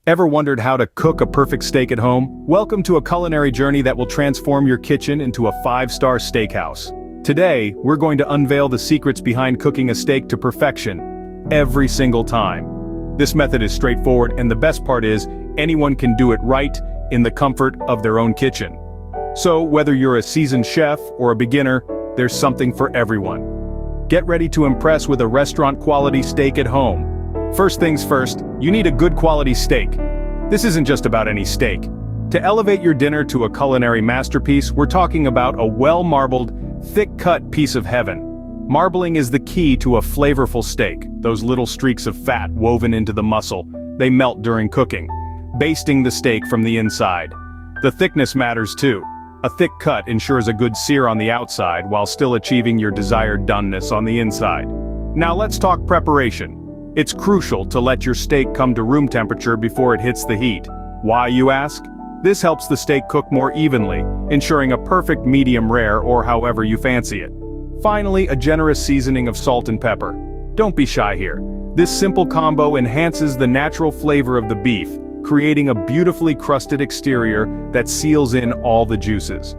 Ever wondered how to cook a perfect steak at home? Welcome to a culinary journey that will transform your kitchen into a five-star steakhouse. Today, we're going to unveil the secrets behind cooking a steak to perfection, every single time. This method is straightforward, and the best part is, anyone can do it right, in the comfort of their own kitchen. So, whether you're a seasoned chef or a beginner, there's something for everyone. Get ready to impress with a restaurant-quality steak at home. First things first, you need a good quality steak. This isn't just about any steak. To elevate your dinner to a culinary masterpiece, we're talking about a well-marbled, thick-cut piece of heaven. Marbling is the key to a flavorful steak. Those little streaks of fat woven into the muscle, they melt during cooking, basting the steak from the inside. The thickness matters too. A thick cut ensures a good sear on the outside while still achieving your desired doneness on the inside. Now let's talk preparation. It's crucial to let your steak come to room temperature before it hits the heat. Why, you ask? This helps the steak cook more evenly, ensuring a perfect medium rare or however you fancy it. Finally, a generous seasoning of salt and pepper. Don't be shy here. This simple combo enhances the natural flavor of the beef, creating a beautifully crusted exterior that seals in all the juices.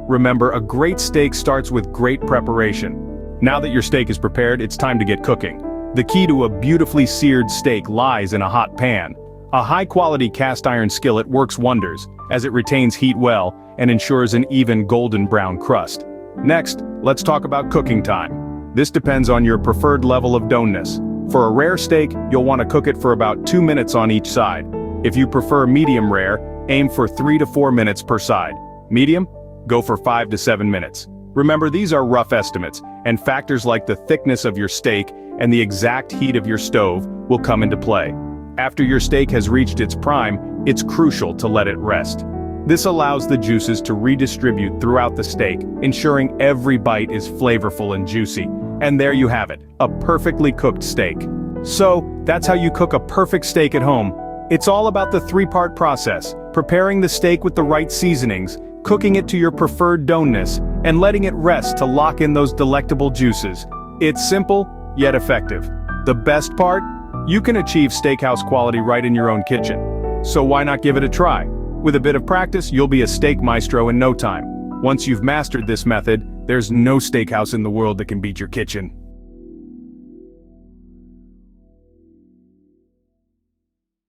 Remember, a great steak starts with great preparation. Now that your steak is prepared, it's time to get cooking. The key to a beautifully seared steak lies in a hot pan. A high-quality cast iron skillet works wonders, as it retains heat well and ensures an even golden brown crust. Next, let's talk about cooking time. This depends on your preferred level of doneness. For a rare steak, you'll want to cook it for about 2 minutes on each side. If you prefer medium rare, aim for 3 to 4 minutes per side. Medium? Go for 5 to 7 minutes. Remember, these are rough estimates, and factors like the thickness of your steak and the exact heat of your stove will come into play. After your steak has reached its prime, it's crucial to let it rest. This allows the juices to redistribute throughout the steak, ensuring every bite is flavorful and juicy. And there you have it, a perfectly cooked steak. So, that's how you cook a perfect steak at home. It's all about the three-part process: preparing the steak with the right seasonings, cooking it to your preferred doneness, and letting it rest to lock in those delectable juices. It's simple, yet effective. The best part? You can achieve steakhouse quality right in your own kitchen. So why not give it a try? With a bit of practice, you'll be a steak maestro in no time. Once you've mastered this method, there's no steakhouse in the world that can beat your kitchen.